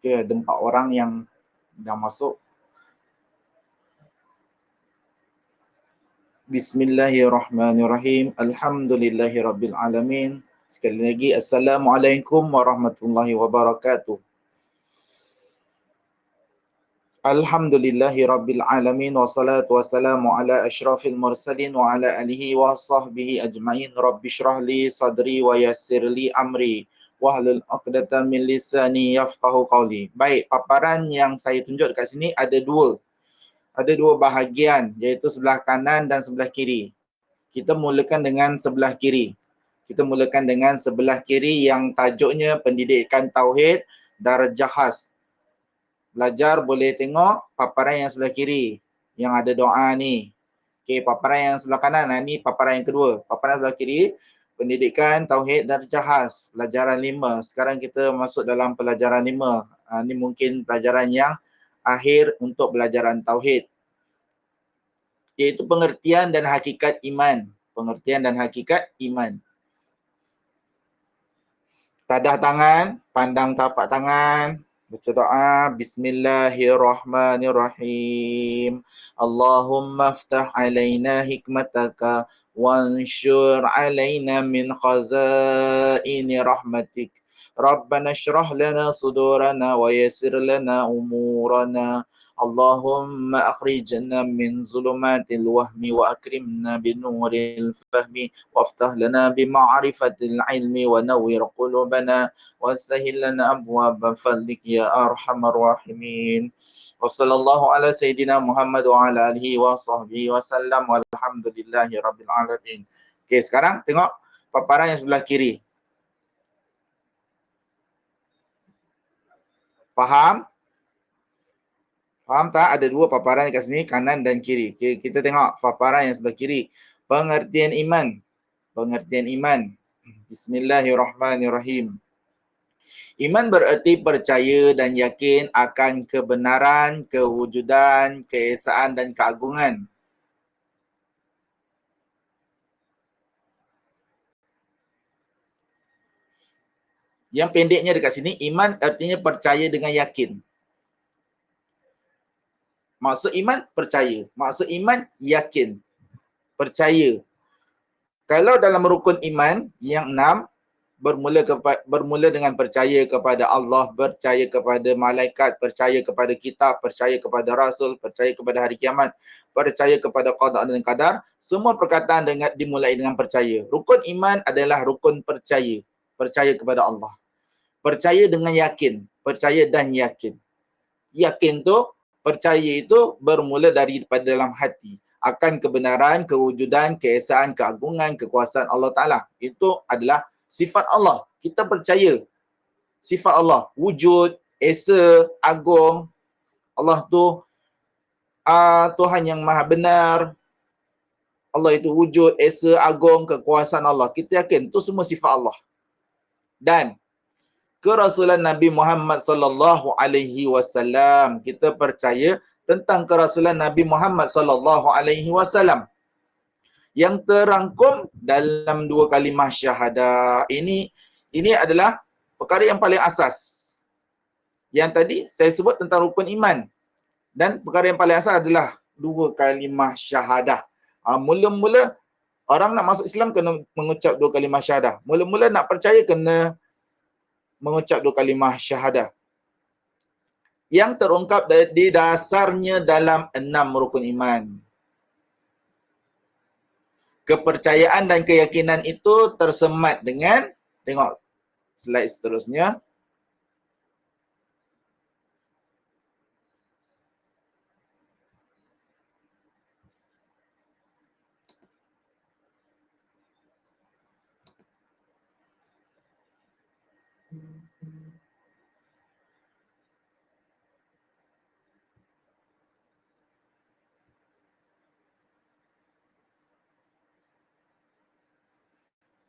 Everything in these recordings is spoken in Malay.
Okey, ada 4 orang yang dah masuk. Bismillahirrahmanirrahim. Alhamdulillahirabbil alamin. Sekali lagi assalamualaikum warahmatullahi wabarakatuh. Alhamdulillahirabbil alamin wassalatu wassalamu ala asyrafil mursalin wa ala alihi wa sahbihi ajmain. Rabbi shrah li sadri wa yassir li amri wahlul 'uqdatam min lisani yafqahu qawli. Baik, paparan yang saya tunjuk dekat sini ada dua. Ada dua bahagian, iaitu sebelah kanan dan sebelah kiri. Kita mulakan dengan sebelah kiri. Kita mulakan dengan sebelah kiri yang tajuknya Pendidikan Tauhid Darajah Khas. Belajar boleh tengok paparan yang sebelah kiri yang ada doa ni. Okey, paparan yang sebelah kanan, ni paparan yang kedua. Paparan sebelah kiri, Pendidikan Tauhid Darajah Khas, pelajaran 5. Sekarang kita masuk dalam pelajaran 5. Ni mungkin pelajaran yang akhir untuk pelajaran tauhid, iaitu pengertian dan hakikat iman. Pengertian dan hakikat iman. Tadah tangan, pandang tapak tangan, baca doa. Bismillahirrahmanirrahim. Allahumma aftah alaina hikmataka wanshur alaina min khazaini rahmatik. Rabbana shrah lana sudurana wa yassir lana umurana. Allahumma akhrijna min zulumatil wahmi wa akrimna binuril fahmi waftah lana bima'rifatil ilmi wa nawwir qulubana wasahhil lana abwaaba fadlik ya arhamar rahimin. Wa sallallahu ala sayyidina Muhammad wa ala alihi wa sahbihi wasallam walhamdulillahi rabbil alamin. Okey, sekarang tengok paparan yang sebelah kiri. Faham? Faham tak? Ada dua paparan kat sini, kanan dan kiri. Okay, kita tengok paparan yang sebelah kiri. Pengertian iman. Pengertian iman. Bismillahirrahmanirrahim. Iman bererti percaya dan yakin akan kebenaran, kewujudan, keesaan dan keagungan. Yang pendeknya dekat sini, iman artinya percaya dengan yakin. Maksud iman, percaya. Maksud iman, yakin. Percaya. Kalau dalam rukun iman yang 6, bermula dengan percaya kepada Allah, percaya kepada malaikat, percaya kepada kitab, percaya kepada rasul, percaya kepada hari kiamat, percaya kepada qada dan qadar. Semua perkataan dimulai dengan percaya. Rukun iman adalah rukun percaya. Percaya kepada Allah. Percaya dengan yakin. Percaya dan yakin. Yakin tu, percaya itu bermula daripada dalam hati akan kebenaran, kewujudan, keesaan, keagungan, kekuasaan Allah Ta'ala. Itu adalah sifat Allah. Kita percaya sifat Allah. Wujud, esa, agung. Allah tu Tuhan yang maha benar. Allah itu wujud, esa, agung, kekuasaan Allah. Kita yakin itu semua sifat Allah. Dan kerasulan Nabi Muhammad sallallahu alaihi wasallam, kita percaya tentang kerasulan Nabi Muhammad sallallahu alaihi wasallam yang terangkum dalam 2 kalimah syahadah. Ini adalah perkara yang paling asas. Yang tadi saya sebut tentang rukun iman, dan perkara yang paling asas adalah 2 kalimah syahadah. Mula-mula orang nak masuk Islam kena mengucap 2 kalimah syahadah. Mula-mula nak percaya kena mengucap 2 kalimah syahadah yang terungkap di dasarnya dalam 6 rukun iman. Kepercayaan dan keyakinan itu tersemat dengan, tengok slide seterusnya.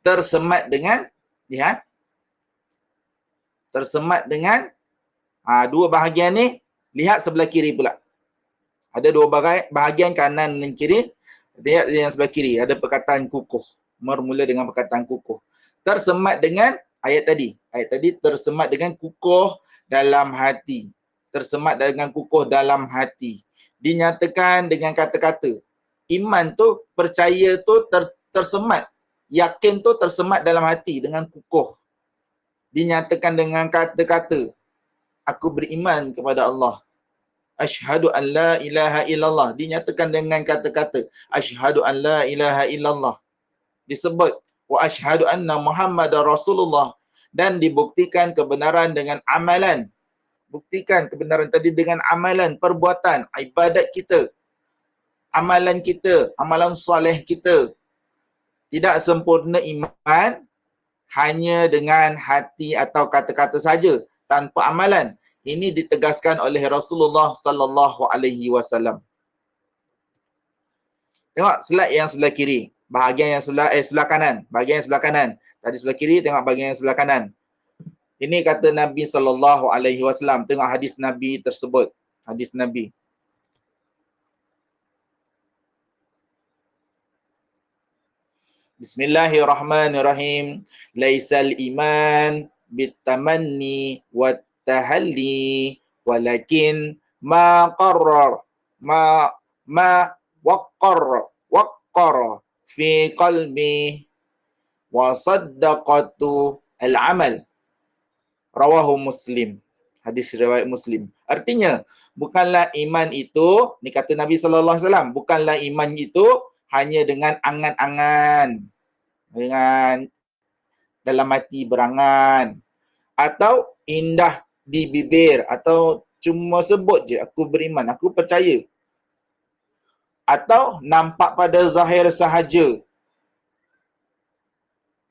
Tersemat dengan, lihat, tersemat dengan 2 bahagian ni. Lihat sebelah kiri pula. Ada 2 bahagian, kanan dan kiri. Lihat yang sebelah kiri, ada perkataan kukuh. Bermula dengan perkataan kukuh. Tersemat dengan Ayat tadi tersemat dengan kukuh dalam hati. Tersemat dengan kukuh dalam hati. Dinyatakan dengan kata-kata. Iman tu, percaya tu tersemat. Yakin tu tersemat dalam hati dengan kukuh. Dinyatakan dengan kata-kata. Aku beriman kepada Allah. Asyhadu an la ilaha illallah. Dinyatakan dengan kata-kata. Asyhadu an la ilaha illallah. Disebut. Wa asyhadu anna Muhammadar Rasulullah. Dan dibuktikan kebenaran dengan amalan. Buktikan kebenaran tadi dengan amalan, perbuatan, ibadat kita. Amalan kita, amalan soleh kita. Tidak sempurna iman hanya dengan hati atau kata-kata saja, tanpa amalan. Ini ditegaskan oleh Rasulullah sallallahu alaihi wasallam. Tengok slide yang sebelah kiri, bahagian yang sebelah kanan, bahagian yang sebelah kanan. Tadi sebelah kiri, tengok bahagian yang sebelah kanan. Ini kata Nabi sallallahu alaihi wasallam. Tengok hadis Nabi tersebut. Hadis Nabi. Bismillahirrahmanirrahim. Laisal iman bitamanni wattahalli walakin ma qarrar ma waqqar fi qalbi wa saddaqatu al-amal. Rawahu Muslim. Hadis riwayat Muslim. Artinya, bukanlah iman itu, ni kata Nabi sallallahu alaihi wasallam, bukanlah iman itu hanya dengan angan-angan, dengan dalam hati berangan, atau indah di bibir, atau cuma sebut je aku beriman, aku percaya, atau nampak pada zahir sahaja.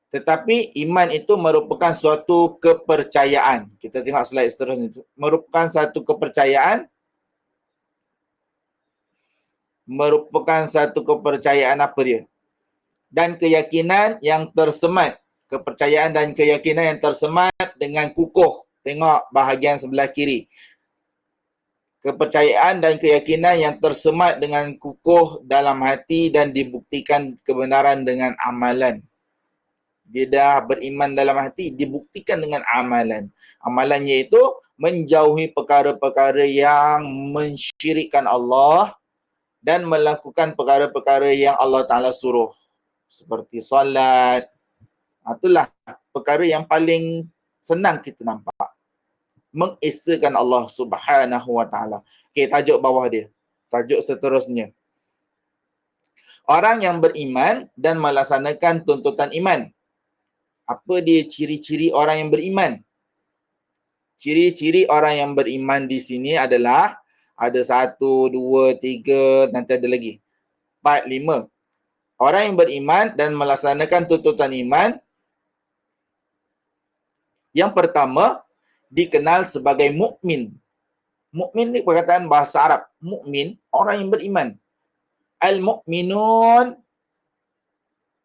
Tetapi iman itu merupakan suatu kepercayaan. Kita tengok slide seterusnya. Merupakan satu kepercayaan. Merupakan satu kepercayaan apa dia? Dan keyakinan yang tersemat. Kepercayaan dan keyakinan yang tersemat dengan kukuh. Tengok bahagian sebelah kiri. Kepercayaan dan keyakinan yang tersemat dengan kukuh dalam hati dan dibuktikan kebenaran dengan amalan. Dia dah beriman dalam hati, dibuktikan dengan amalan. Amalannya itu menjauhi perkara-perkara yang mensyirikkan Allah dan melakukan perkara-perkara yang Allah Ta'ala suruh. Seperti solat. Itulah perkara yang paling senang kita nampak. Mengesakan Allah Subhanahu Wa Ta'ala. Okey, tajuk bawah dia. Tajuk seterusnya. Orang yang beriman dan melaksanakan tuntutan iman. Apa dia ciri-ciri orang yang beriman? Ciri-ciri orang yang beriman di sini adalah ada 1, 2, 3, nanti ada lagi 4, 5. Orang yang beriman dan melaksanakan tuntutan iman, yang pertama dikenal sebagai mukmin. Mukmin ni perkataan bahasa Arab. Mukmin, orang yang beriman. Al-mu'minun,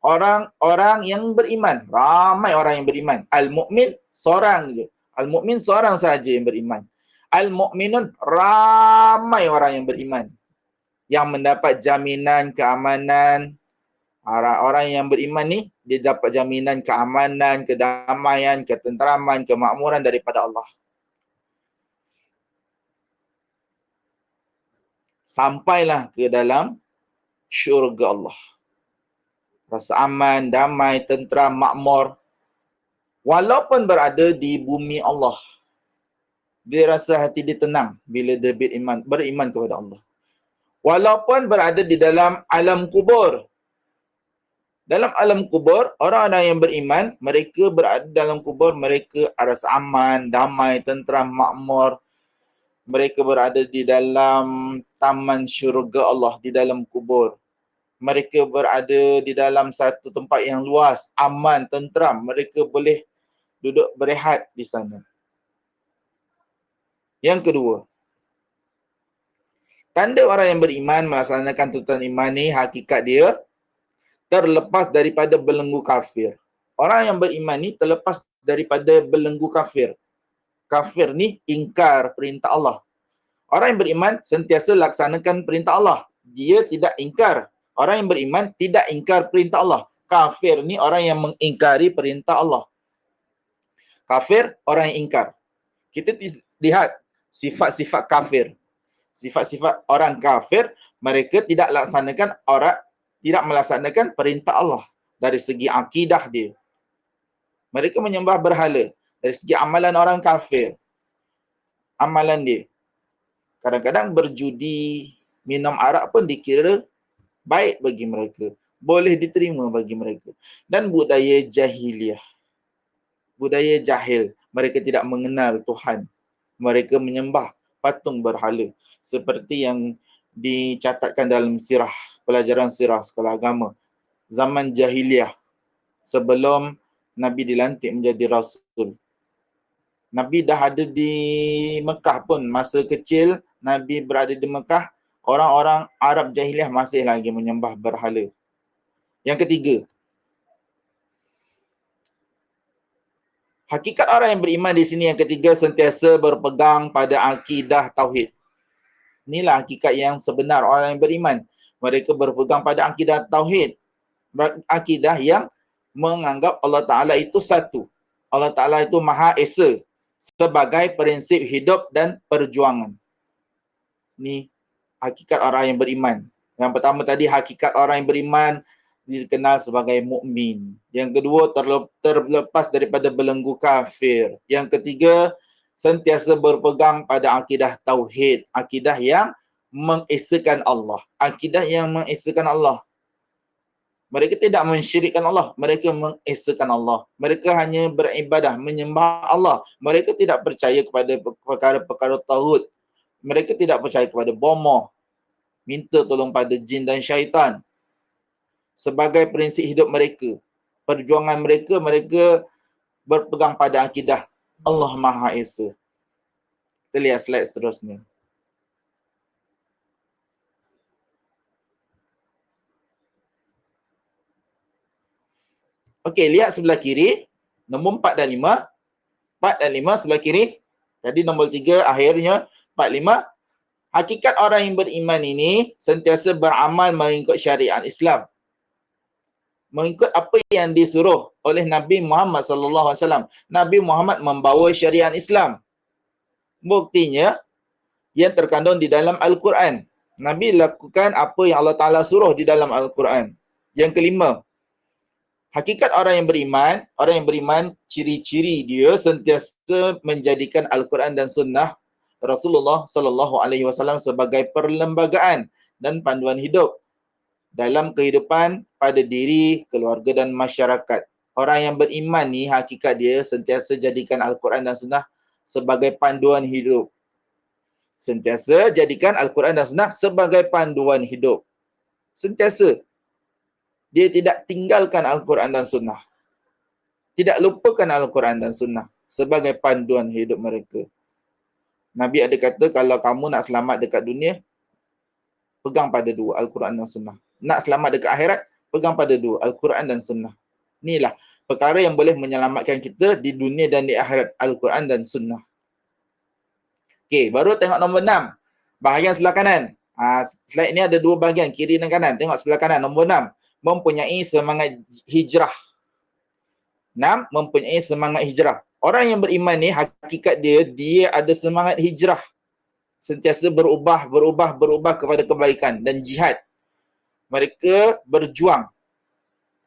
orang-orang yang beriman. Ramai orang yang beriman. Al-mu'min, seorang je. Al-mu'min, seorang sahaja yang beriman. Al-mu'minun, ramai orang yang beriman. Yang mendapat jaminan keamanan. Orang yang beriman ni, dia dapat jaminan keamanan, kedamaian, ketenteraman, kemakmuran daripada Allah. Sampailah ke dalam syurga Allah. Rasa aman, damai, tenteram, makmur. Walaupun berada di bumi Allah. Dia rasa hati dia tenang bila dia beriman kepada Allah. Walaupun berada di dalam alam kubur. Dalam alam kubur, orang-orang yang beriman, mereka berada dalam kubur, mereka rasa aman, damai, tenteram, makmur. Mereka berada di dalam taman syurga Allah, di dalam kubur. Mereka berada di dalam satu tempat yang luas, aman, tenteram. Mereka boleh duduk berehat di sana. Yang kedua, tanda orang yang beriman melaksanakan tuntutan iman ni, hakikat dia terlepas daripada belenggu kafir. Orang yang beriman ni terlepas daripada belenggu kafir. Kafir ni ingkar perintah Allah. Orang yang beriman sentiasa laksanakan perintah Allah. Dia tidak ingkar. Orang yang beriman tidak ingkar perintah Allah. Kafir ni orang yang mengingkari perintah Allah. Kafir, orang yang ingkar. Kita lihat sifat-sifat kafir. Sifat-sifat orang kafir, mereka tidak melaksanakan perintah Allah dari segi akidah dia. Mereka menyembah berhala. Dari segi amalan orang kafir, amalan dia, kadang-kadang berjudi, minum arak pun dikira baik bagi mereka, boleh diterima bagi mereka. Dan budaya jahiliah, budaya jahil, mereka tidak mengenal Tuhan. Mereka menyembah patung berhala. Seperti yang dicatatkan dalam sirah, pelajaran sirah sekolah agama. Zaman jahiliah, sebelum Nabi dilantik menjadi Rasul. Nabi dah ada di Mekah pun. Masa kecil, Nabi berada di Mekah, orang-orang Arab jahiliah masih lagi menyembah berhala. Yang ketiga, hakikat orang yang beriman di sini yang ketiga sentiasa berpegang pada akidah tauhid. Inilah hakikat yang sebenar orang yang beriman. Mereka berpegang pada akidah tauhid. Akidah yang menganggap Allah Ta'ala itu satu. Allah Ta'ala itu Maha Esa sebagai prinsip hidup dan perjuangan. Ini hakikat orang yang beriman. Yang pertama tadi, hakikat orang yang beriman dikenal sebagai mukmin. Yang kedua, terlepas daripada belenggu kafir. Yang ketiga, sentiasa berpegang pada akidah tauhid, akidah yang mengesakan Allah. Akidah yang mengesakan Allah. Mereka tidak mensyirikkan Allah, mereka mengesakan Allah. Mereka hanya beribadah, menyembah Allah. Mereka tidak percaya kepada perkara-perkara tauhid. Mereka tidak percaya kepada bomoh, minta tolong pada jin dan syaitan. Sebagai prinsip hidup mereka, perjuangan mereka, mereka berpegang pada akidah Allah Maha Esa. Kita lihat slide seterusnya. Okey, lihat sebelah kiri, nombor 4 dan 5. 4 dan 5 sebelah kiri. Jadi nombor 3 akhirnya 4, 5. Hakikat orang yang beriman ini sentiasa beramal mengikut syariat Islam. Mengikut apa yang disuruh oleh Nabi Muhammad sallallahu alaihi wasallam. Nabi Muhammad membawa syariat Islam. Buktinya yang terkandung di dalam Al-Quran. Nabi lakukan apa yang Allah Ta'ala suruh di dalam Al-Quran. Yang kelima, hakikat orang yang beriman, ciri-ciri dia sentiasa menjadikan Al-Quran dan Sunnah Rasulullah sallallahu alaihi wasallam sebagai perlembagaan dan panduan hidup dalam kehidupan pada diri, keluarga dan masyarakat. Orang yang beriman ni hakikat dia sentiasa jadikan Al-Quran dan Sunnah sebagai panduan hidup. Sentiasa jadikan Al-Quran dan Sunnah sebagai panduan hidup. Sentiasa. Dia tidak tinggalkan Al-Quran dan Sunnah. Tidak lupakan Al-Quran dan Sunnah sebagai panduan hidup mereka. Nabi ada kata, kalau kamu nak selamat dekat dunia, pegang pada dua, Al-Quran dan Sunnah. Nak selamat dekat akhirat, pegang pada dua, Al-Quran dan Sunnah. Inilah perkara yang boleh menyelamatkan kita di dunia dan di akhirat, Al-Quran dan Sunnah. Okey, baru tengok nombor 6. Bahagian sebelah kanan. Slide ni ada dua bahagian, kiri dan kanan. Tengok sebelah kanan, nombor 6. Mempunyai semangat hijrah. 6. Mempunyai semangat hijrah. Orang yang beriman ni, hakikat dia ada semangat hijrah. Sentiasa berubah kepada kebaikan dan jihad. Mereka berjuang.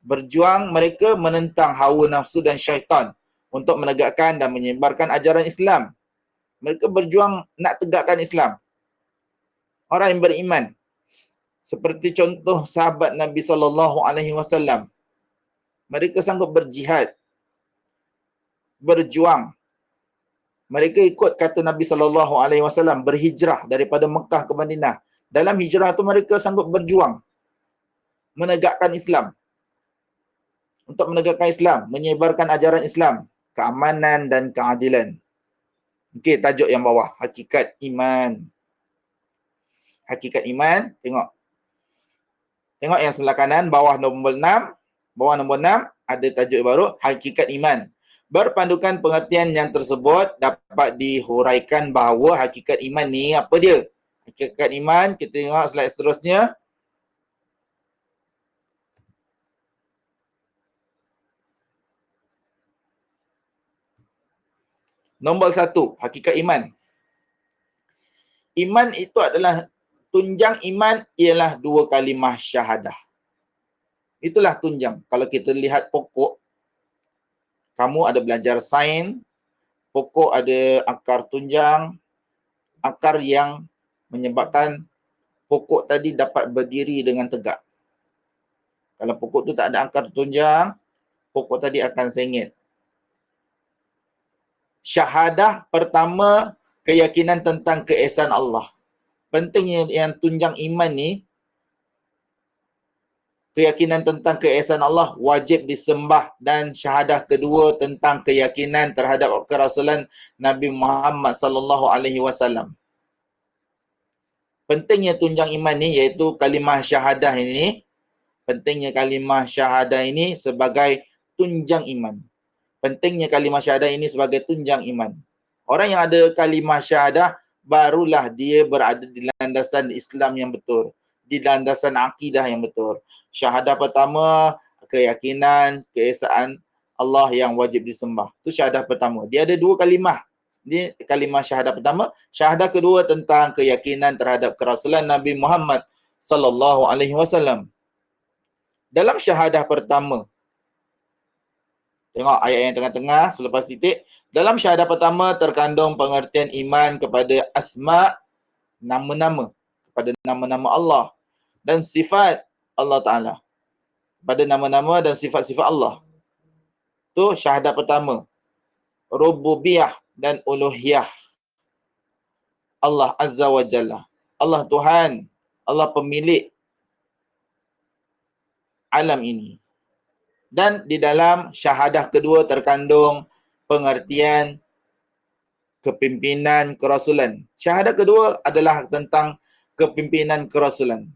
Mereka menentang hawa nafsu dan syaitan untuk menegakkan dan menyebarkan ajaran Islam. Mereka berjuang nak tegakkan Islam. Orang yang beriman. Seperti contoh sahabat Nabi SAW. Mereka sanggup berjihad. Berjuang. Mereka ikut kata Nabi SAW, berhijrah daripada Mekah ke Madinah. Dalam hijrah itu mereka sanggup berjuang. Menegakkan Islam. Untuk menegakkan Islam. Menyebarkan ajaran Islam. Keamanan dan keadilan. Okey, tajuk yang bawah. Hakikat iman. Hakikat iman. Tengok. Tengok yang sebelah kanan. Bawah nombor 6. Bawah nombor 6. Ada tajuk baru. Hakikat iman. Berpandukan pengertian yang tersebut dapat dihuraikan bahawa hakikat iman ni apa dia? Hakikat iman. Kita tengok slide seterusnya. Nombor 1, hakikat iman. Iman itu adalah, tunjang iman ialah 2 kalimah syahadah. Itulah tunjang. Kalau kita lihat pokok, kamu ada belajar sains, pokok ada akar tunjang, akar yang menyebabkan pokok tadi dapat berdiri dengan tegak. Kalau pokok tu tak ada akar tunjang, pokok tadi akan sengit. Syahadah pertama, keyakinan tentang keesaan Allah. Pentingnya yang tunjang iman ni, keyakinan tentang keesaan Allah wajib disembah, dan syahadah kedua tentang keyakinan terhadap kerasulan Nabi Muhammad sallallahu alaihi wasallam. Pentingnya tunjang iman ni, iaitu kalimah syahadah ini, pentingnya kalimah syahadah ini sebagai tunjang iman. Pentingnya kalimah syahadah ini sebagai tunjang iman. Orang yang ada kalimah syahadah, barulah dia berada di landasan Islam yang betul, di landasan akidah yang betul. Syahadah pertama, keyakinan, keesaan Allah yang wajib disembah. Itu syahadah pertama. Dia ada 2 kalimah. Ini kalimah syahadah pertama. Syahadah kedua tentang keyakinan terhadap kerasulan Nabi Muhammad sallallahu alaihi wasallam. Dalam syahadah pertama, tengok ayat yang tengah-tengah selepas titik. Dalam syahadah pertama terkandung pengertian iman kepada asma, nama-nama, kepada nama-nama Allah dan sifat Allah Ta'ala, pada nama-nama dan sifat-sifat Allah. Itu syahadah pertama. Rububiyah dan uluhiyah Allah Azza wa Jalla. Allah Tuhan, Allah pemilik alam ini. Dan di dalam syahadah kedua terkandung pengertian kepimpinan kerasulan. Syahadah kedua adalah tentang kepimpinan kerasulan.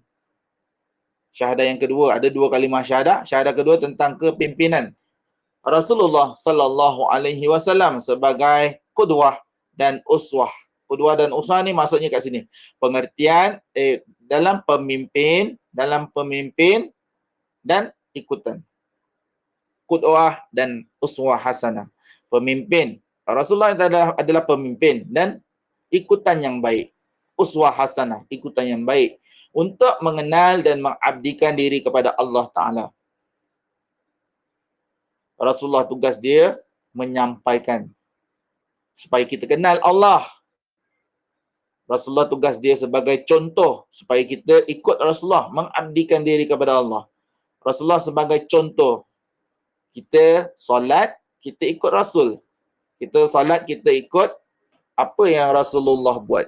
Syahadah yang kedua, ada 2 kalimah syahadah. Syahadah kedua tentang kepimpinan Rasulullah sallallahu alaihi wasallam sebagai qudwah dan uswah. Qudwah dan uswah ni maksudnya kat sini, pengertian dalam pemimpin dan ikutan. Qudwah dan uswah hasanah. Pemimpin. Rasulullah adalah pemimpin dan ikutan yang baik. Uswah hasanah, ikutan yang baik untuk mengenal dan mengabdikan diri kepada Allah Ta'ala. Rasulullah tugas dia menyampaikan supaya kita kenal Allah. Rasulullah tugas dia sebagai contoh supaya kita ikut Rasulullah, mengabdikan diri kepada Allah. Rasulullah sebagai contoh. Kita solat, kita ikut Rasul. Kita solat, kita ikut apa yang Rasulullah buat.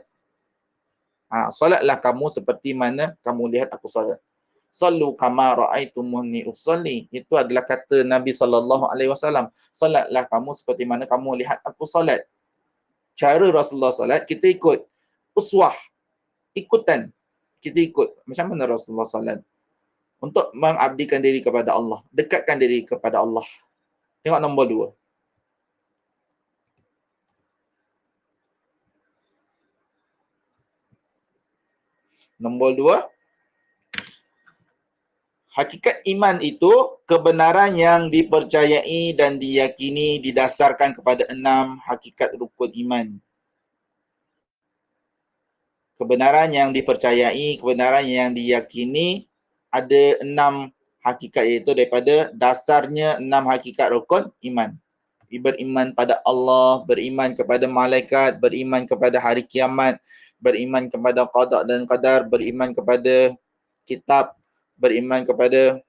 Solatlah kamu seperti mana kamu lihat aku solat. Sallu kama ra'aitumuni usalli. Itu adalah kata Nabi sallallahu alaihi wasallam. Solatlah kamu seperti mana kamu lihat aku solat. Cara Rasulullah solat, kita ikut. Uswah, ikutan. Kita ikut macam mana Rasulullah solat. Untuk mengabdikan diri kepada Allah, dekatkan diri kepada Allah. Tengok nombor 2. Nombor 2, hakikat iman itu kebenaran yang dipercayai dan diyakini didasarkan kepada 6 hakikat rukun iman. Kebenaran yang dipercayai, kebenaran yang diyakini ada 6 hakikat, iaitu daripada dasarnya 6 hakikat rukun iman. Beriman pada Allah, beriman kepada malaikat, beriman kepada hari kiamat, beriman kepada qada dan qadar, beriman kepada kitab, beriman kepada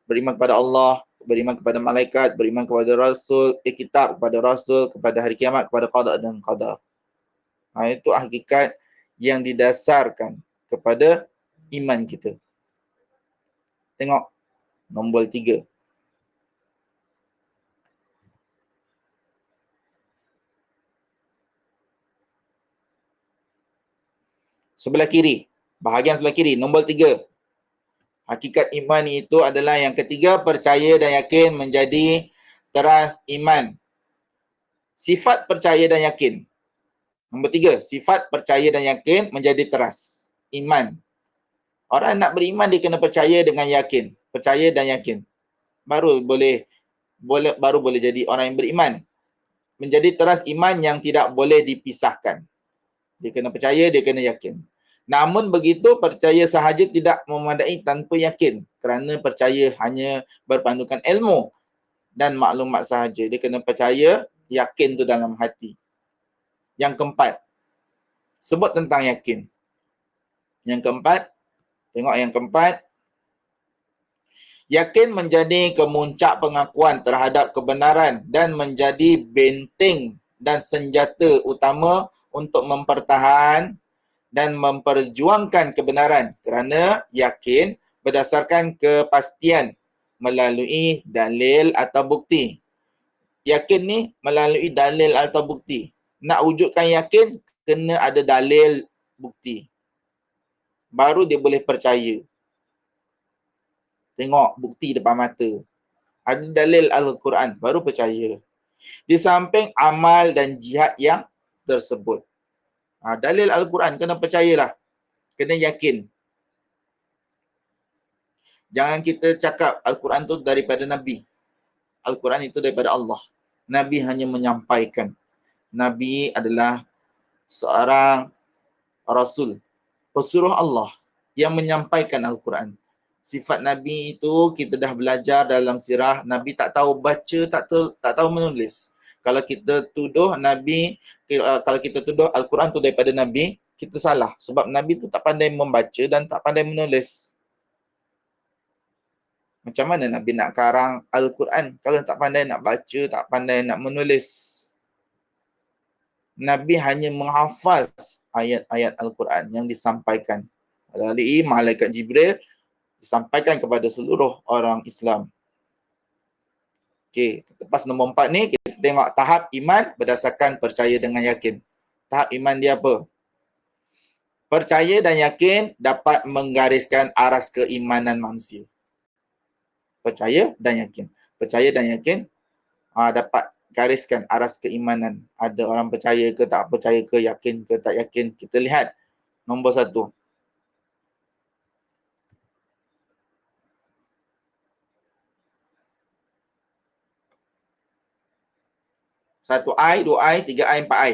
beriman kepada Allah, beriman kepada malaikat, beriman kepada rasul, kitab, kepada rasul, kepada hari kiamat, kepada qada dan qadar. Itu hakikat yang didasarkan kepada iman kita. Tengok nombor 3. Sebelah kiri, bahagian sebelah kiri, nombor 3. Hakikat iman itu adalah yang ketiga, percaya dan yakin menjadi teras iman. Sifat percaya dan yakin. Nombor 3, sifat percaya dan yakin menjadi teras iman. Orang nak beriman, dia kena percaya dengan yakin. Percaya dan yakin. Baru boleh jadi orang yang beriman. menjadi teras iman yang tidak boleh dipisahkan. Dia kena percaya, dia kena yakin. Namun begitu, percaya sahaja tidak memadai tanpa yakin. Kerana percaya hanya berpandukan ilmu dan maklumat sahaja. Dia kena percaya, yakin tu dalam hati. Yang keempat, sebut tentang yakin. Yang keempat, tengok yang keempat. Yakin menjadi kemuncak pengakuan terhadap kebenaran dan menjadi benteng dan senjata utama untuk mempertahan dan memperjuangkan kebenaran kerana yakin berdasarkan kepastian melalui dalil atau bukti. Yakin ni melalui dalil atau bukti. Nak wujudkan yakin, kena ada dalil bukti. Baru dia boleh percaya. Tengok bukti depan mata. Ada dalil Al-Quran, baru percaya. Di samping amal dan jihad yang tersebut. Dalil Al-Quran, kena percayalah. Kena yakin. Jangan kita cakap Al-Quran tu daripada Nabi. Al-Quran itu daripada Allah. Nabi hanya menyampaikan. Nabi adalah seorang Rasul. Pesuruh Allah yang menyampaikan Al-Quran. Sifat Nabi itu kita dah belajar dalam sirah. Nabi tak tahu baca, tak tahu menulis. Kalau kita tuduh Nabi, kalau kita tuduh Al-Quran tu daripada Nabi, kita salah. Sebab Nabi tu tak pandai membaca dan tak pandai menulis. Macam mana Nabi nak karang Al-Quran kalau tak pandai nak baca, tak pandai nak menulis? Nabi hanya menghafaz ayat-ayat Al-Quran yang disampaikan melalui malaikat Jibril, disampaikan kepada seluruh orang Islam. Okey, lepas nombor 4 ni, kita tengok tahap iman berdasarkan percaya dengan yakin. Tahap iman dia apa? Percaya dan yakin dapat menggariskan aras keimanan manusia. Percaya dan yakin. Percaya dan yakin dapat gariskan aras keimanan. Ada orang percaya ke tak percaya ke, yakin ke tak yakin. Kita lihat nombor 1. Satu I, 2 I, 3 I, 4 I.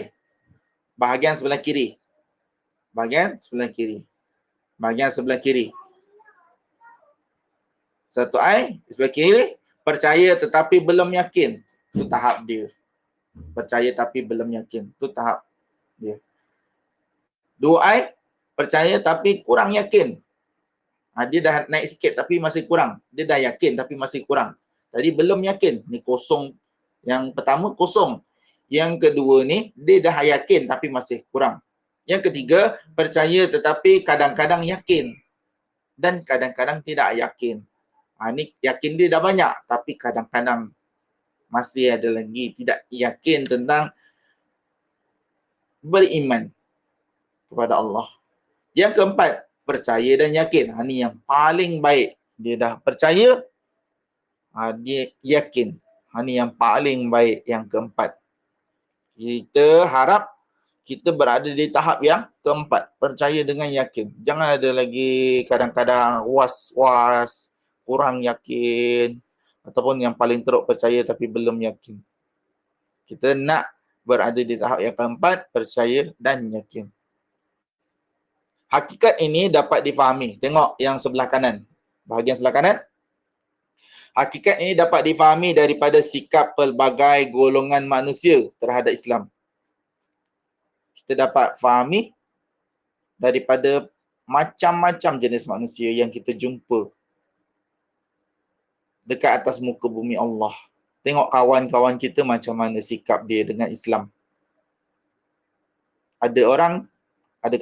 Bahagian sebelah kiri. Bahagian sebelah kiri. Bahagian sebelah kiri. Satu I, sebelah kiri. Percaya tetapi belum yakin. Itu tahap dia. Percaya tapi belum yakin. Itu tahap dia. 2 I, percaya tapi kurang yakin. Dia dah naik sikit tapi masih kurang. Dia dah yakin tapi masih kurang. Tadi belum yakin. Ni kosong. Yang pertama kosong. Yang kedua ni, dia dah yakin tapi masih kurang. Yang ketiga, percaya tetapi kadang-kadang yakin. Dan kadang-kadang tidak yakin. Ni yakin dia dah banyak tapi kadang-kadang masih ada lagi tidak yakin tentang beriman kepada Allah. Yang keempat, percaya dan yakin. Ni yang paling baik. Dia dah percaya, dia yakin. Ni yang paling baik, yang keempat. Kita harap kita berada di tahap yang keempat. Percaya dengan yakin. Jangan ada lagi kadang-kadang was-was, kurang yakin. Ataupun yang paling teruk percaya tapi belum yakin. Kita nak berada di tahap yang keempat, percaya dan yakin. Hakikat ini dapat difahami. Tengok yang sebelah kanan. Bahagian sebelah kanan. Hakikat ini dapat difahami daripada sikap pelbagai golongan manusia terhadap Islam. Kita dapat fahami daripada macam-macam jenis manusia yang kita jumpa dekat atas muka bumi Allah. Tengok kawan-kawan kita macam mana sikap dia dengan Islam. Ada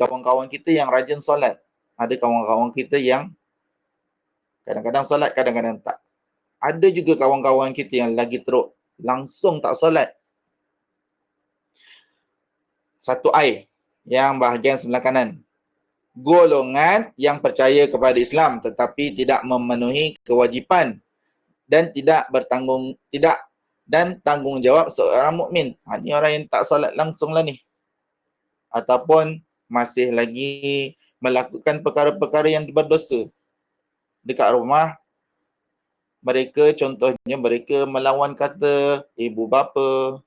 kawan-kawan kita yang rajin solat. Ada kawan-kawan kita yang kadang-kadang solat, kadang-kadang tak. Ada juga kawan-kawan kita yang lagi teruk, langsung tak solat. Satu I, yang bahagian sebelah kanan. Golongan yang percaya kepada Islam tetapi tidak memenuhi kewajipan dan tanggungjawab seorang mukmin. Ni orang yang tak solat langsung lah ni. Ataupun masih lagi melakukan perkara-perkara yang berdosa. Dekat rumah, mereka contohnya mereka melawan kata ibu bapa,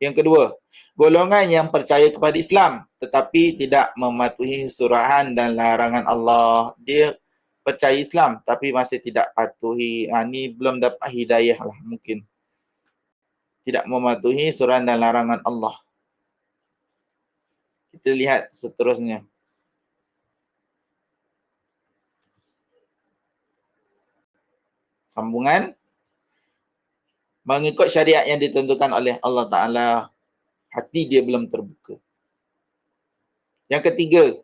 Yang kedua, golongan yang percaya kepada Islam tetapi tidak mematuhi surahan dan larangan Allah. Dia percaya Islam tapi masih tidak patuhi. Ni belum dapat hidayah lah mungkin. Tidak mematuhi surahan dan larangan Allah. Kita lihat seterusnya. Sambungan. Mengikut syariat yang ditentukan oleh Allah Ta'ala. Hati dia belum terbuka. Yang ketiga,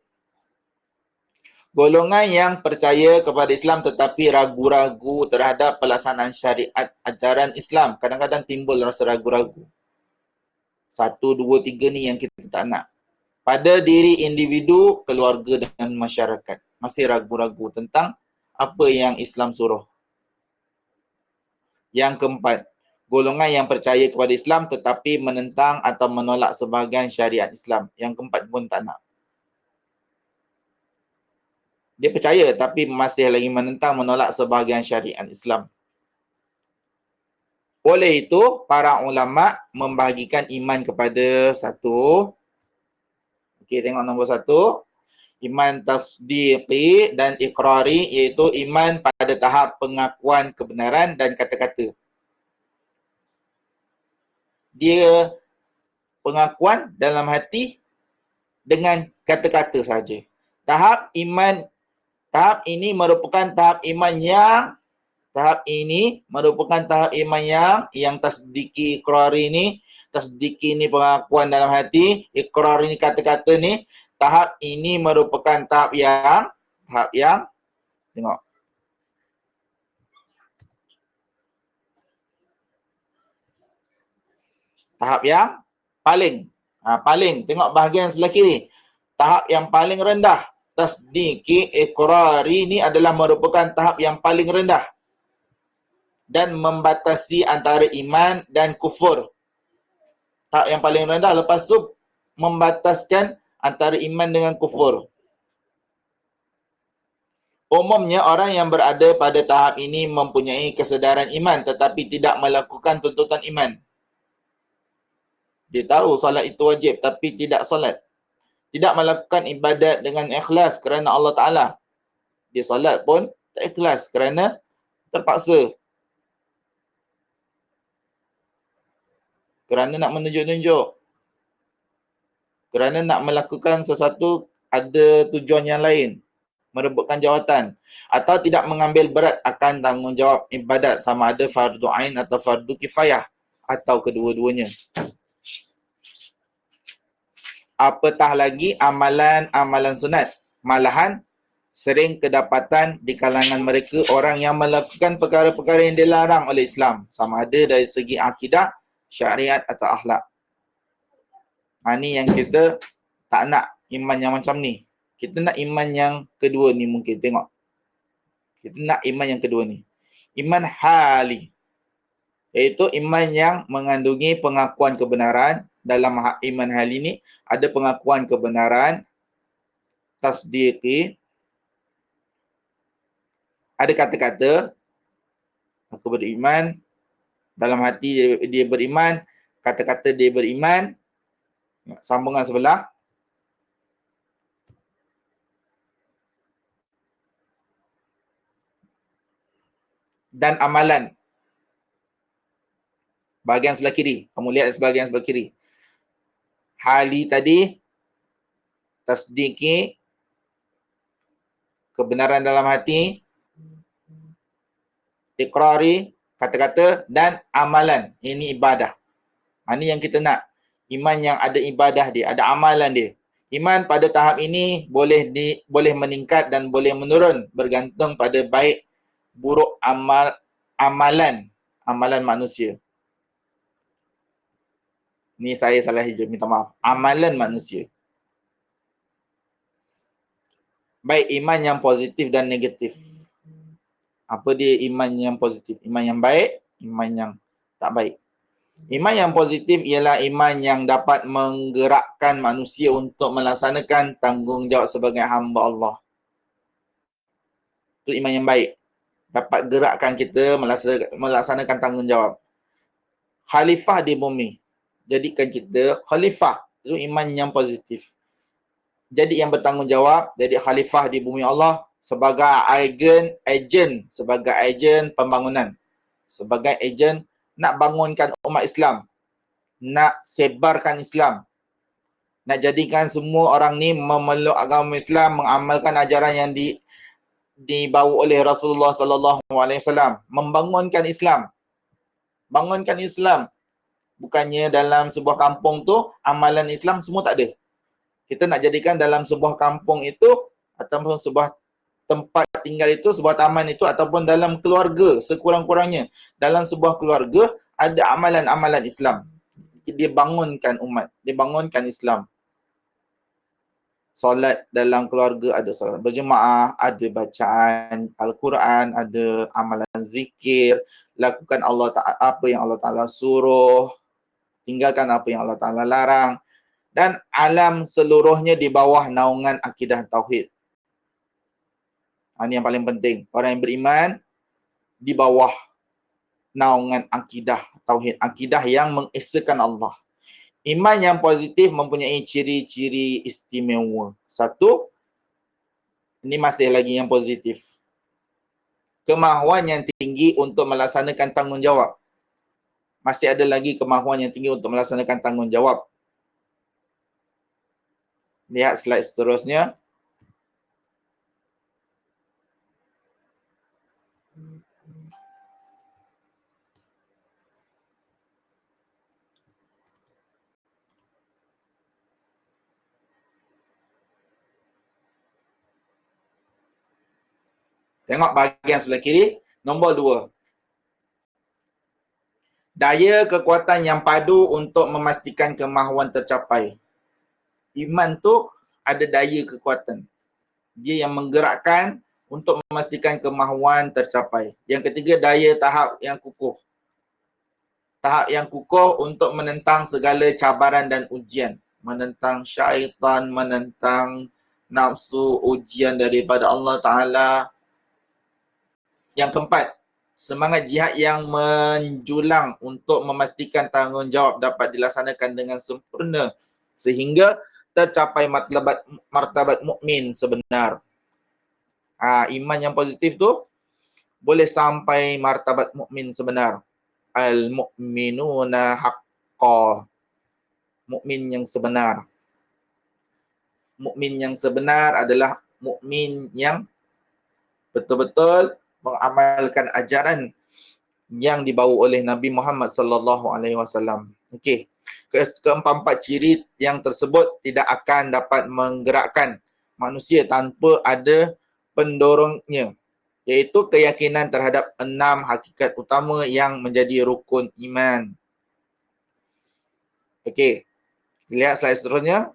golongan yang percaya kepada Islam tetapi ragu-ragu terhadap pelaksanaan syariat ajaran Islam. Kadang-kadang timbul rasa ragu-ragu. 1, 2, 3 ni yang kita tak nak. Pada diri individu, keluarga dan masyarakat. Masih ragu-ragu tentang apa yang Islam suruh. Yang keempat, golongan yang percaya kepada Islam tetapi menentang atau menolak sebahagian syariat Islam. Yang keempat pun tak nak. Dia percaya tapi masih lagi menentang, menolak sebahagian syariat Islam. Oleh itu, para ulama membahagikan iman kepada satu. Okey, tengok nombor 1. Iman tasdiqi dan iqrari, iaitu iman pada tahap pengakuan kebenaran dan kata-kata. Dia pengakuan dalam hati dengan kata-kata saja. Tahap ini merupakan tahap iman yang tasdiki iqrari ni. Tasdiki ni pengakuan dalam hati, iqrari ni kata-kata ni. Tahap ini merupakan tahap yang tengok. Tahap yang paling tengok bahagian sebelah kiri. Tahap yang paling rendah. Tasdiki iqrari ni adalah merupakan tahap yang paling rendah dan membatasi antara iman dan kufur. Tahap yang paling rendah, lepas tu membataskan antara iman dengan kufur. Umumnya orang yang berada pada tahap ini mempunyai kesedaran iman tetapi tidak melakukan tuntutan iman. Dia tahu solat itu wajib tapi tidak solat. Tidak melakukan ibadat dengan ikhlas kerana Allah Ta'ala. Dia solat pun tak ikhlas kerana terpaksa. Kerana nak menunjuk-nunjuk. Kerana nak melakukan sesuatu ada tujuan yang lain. Merebutkan jawatan. Atau tidak mengambil berat akan tanggungjawab ibadat sama ada fardu ain atau fardu kifayah. Atau kedua-duanya. Apatah lagi amalan-amalan sunat. Malahan sering kedapatan di kalangan mereka orang yang melakukan perkara-perkara yang dilarang oleh Islam. Sama ada dari segi akidah, syariat atau akhlak. Ni yang kita tak nak iman yang macam ni. Kita nak iman yang kedua ni mungkin. Tengok. Kita nak iman yang kedua ni. Iman hali. Iaitu iman yang mengandungi pengakuan kebenaran. Dalam iman hali ni ada pengakuan kebenaran, tasdiqi, ada kata-kata, aku beriman, dalam hati dia beriman, kata-kata dia beriman, sambungan sebelah. Dan amalan. Bahagian sebelah kiri. Kamu lihat bahagian sebelah kiri. Hali tadi, tasdiki, kebenaran dalam hati, iqrari, kata-kata, dan amalan. Ini ibadah. Ini yang kita nak. Iman yang ada ibadah dia, ada amalan dia. Iman pada tahap ini boleh meningkat dan boleh menurun bergantung pada baik buruk amalan manusia. Ni saya salah hijau, minta maaf. Amalan manusia. Baik iman yang positif dan negatif. Apa dia iman yang positif? Iman yang baik, iman yang tak baik. Iman yang positif ialah iman yang dapat menggerakkan manusia untuk melaksanakan tanggungjawab sebagai hamba Allah. Itu iman yang baik. Dapat gerakkan kita melaksanakan tanggungjawab. Khalifah di bumi. jadikan kita khalifah. Itu iman yang positif. Jadi yang bertanggungjawab, jadi khalifah di bumi Allah sebagai sebagai agen pembangunan. Sebagai agen nak bangunkan umat Islam, nak sebarkan Islam, nak jadikan semua orang ni memeluk agama Islam, mengamalkan ajaran yang dibawa oleh Rasulullah sallallahu alaihi wasallam, membangunkan Islam. Bangunkan Islam. Bukannya dalam sebuah kampung tu amalan Islam semua tak ada. Kita nak jadikan dalam sebuah kampung itu ataupun sebuah tempat tinggal itu, sebuah taman itu ataupun dalam keluarga sekurang-kurangnya. Dalam sebuah keluarga ada amalan-amalan Islam. Dia bangunkan umat, dia bangunkan Islam. Solat dalam keluarga ada solat berjemaah, ada bacaan Al-Quran, ada amalan zikir, lakukan apa yang Allah Ta'ala suruh, tinggalkan apa yang Allah Ta'ala larang. Dan alam seluruhnya di bawah naungan akidah tauhid. Ini yang paling penting. Orang yang beriman di bawah naungan akidah tauhid. Akidah yang mengesakan Allah. Iman yang positif mempunyai ciri-ciri istimewa. Satu, ini masih lagi yang positif. Kemahuan yang tinggi untuk melaksanakan tanggungjawab. Masih ada lagi kemahuan yang tinggi untuk melaksanakan tanggungjawab. Lihat slide seterusnya. Tengok bahagian sebelah kiri. Nombor 2. Daya kekuatan yang padu untuk memastikan kemahuan tercapai. Iman tu ada daya kekuatan. Dia yang menggerakkan untuk memastikan kemahuan tercapai. Yang ketiga, daya tahap yang kukuh. Tahap yang kukuh untuk menentang segala cabaran dan ujian. Menentang syaitan, menentang nafsu, ujian daripada Allah Ta'ala. Yang keempat, semangat jihad yang menjulang untuk memastikan tanggungjawab dapat dilaksanakan dengan sempurna sehingga tercapai martabat mukmin sebenar. Iman yang positif tu boleh sampai martabat mukmin sebenar. Al-mu'minuna haqqa. Mukmin yang sebenar. Mukmin yang sebenar adalah mukmin yang betul-betul mengamalkan ajaran yang dibawa oleh Nabi Muhammad sallallahu alaihi wasallam. Okey. Keempat-empat ciri yang tersebut tidak akan dapat menggerakkan manusia tanpa ada pendorongnya, iaitu keyakinan terhadap 6 hakikat utama yang menjadi rukun iman. Okey. Lihat slide seterusnya.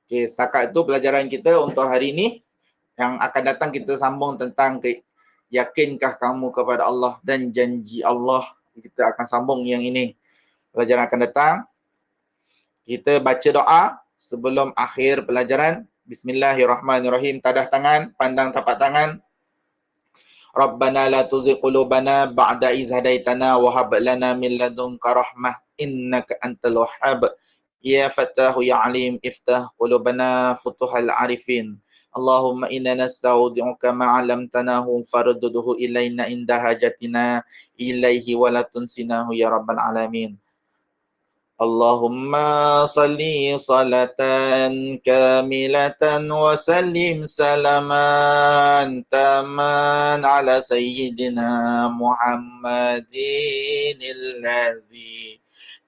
Okey, setakat itu pelajaran kita untuk hari ini. Yang akan datang kita sambung tentang yakinkah kamu kepada Allah dan janji Allah. Kita akan sambung yang ini. Pelajaran akan datang. Kita baca doa sebelum akhir pelajaran. Bismillahirrahmanirrahim. Tadah tangan, pandang tapak tangan. Rabbana la tuzigh qulubana ba'da iz hadaitana wa hab lana min ladunka rahmah innaka antal wahhab. Ya Fattahu ya Alim iftah qulubana futuhal arifin. Allahumma inna nastaudi'uka ma 'allamtanahu farudduhu ilaina inda hajatina ilaihi wa la tunsinahu ya rabbal alamin. Allahumma salli salatan kamilatan wa sallim salaman taman ala sayyidina Muhammadin alladhi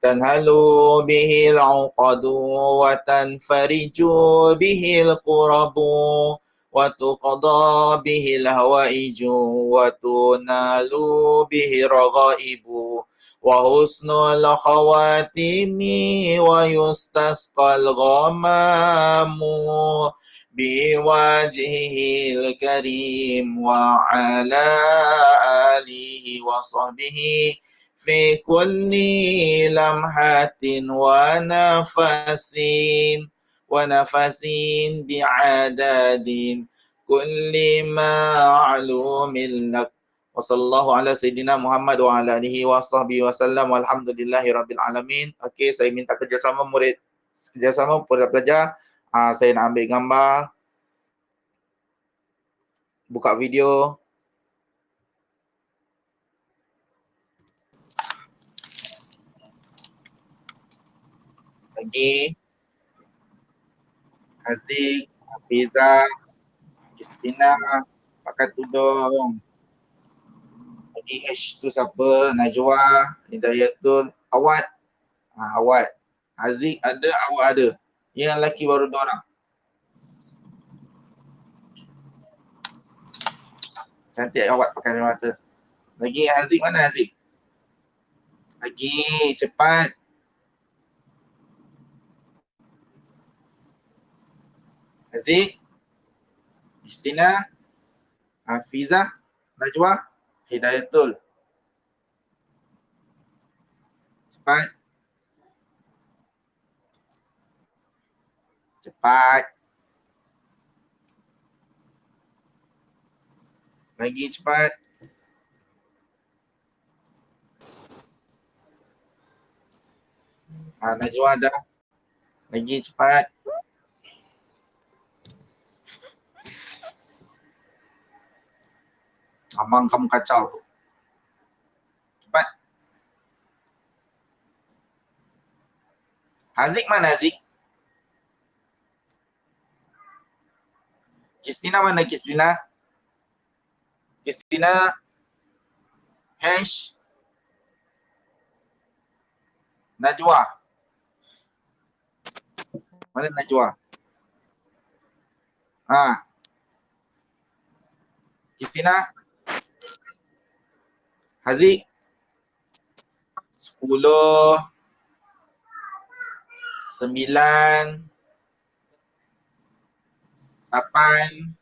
tanhalu bihil uqadu wa tanfariju bihil qurabu wa tuqada bihil hawaiju wa tunalu bihi raghaibu wa husnul khawatimi wa yustasqal ghamamu biwajhihil karim wa ala alihi wa sahbihi fi kulli lamhatin wa nafasin bi'adadin kulli ma'lumin lak. Wa sallallahu ala sayyidina Muhammad wa ala alihi wa sahbihi wa sallam walhamdulillahi rabbil alamin. Okey, saya minta kerjasama murid, kerjasama pelajar. Saya nak ambil gambar, buka video. Lagi Haziq, Hafizah, Istina, pakai tudung. Lagi H tu siapa? Najwa, Hidayatul, Awad. Awad. Haziq ada, Awad ada. Yang lelaki baru 2 orang. Cantik Awad pakai air mata. Lagi Haziq mana Haziq? Lagi cepat. Haziq, Istina, Hafizah, Najwa, Hidayatul. Cepat. Cepat. Lagi cepat. Najwa dah. Lagi cepat. Abang kamu kacau tu. Cepat. Haziq mana Haziq? Kristina mana Kristina? Kristina. Hash. Najwa. Mana Najwa? Kristina. Haziq. 10, 9, 8,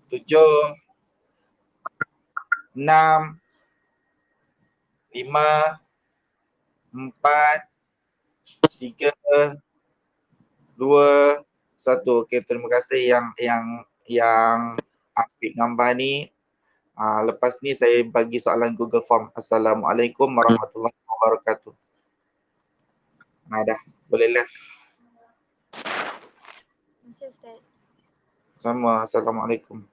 7, 6, 5, 4, 3, 2, 1. Okey, terima kasih yang ambil gambar ni. Lepas ni saya bagi soalan Google Form. Assalamualaikum warahmatullahi wabarakatuh. Dah, boleh left. Terima kasih Ustaz. Sama, Assalamualaikum.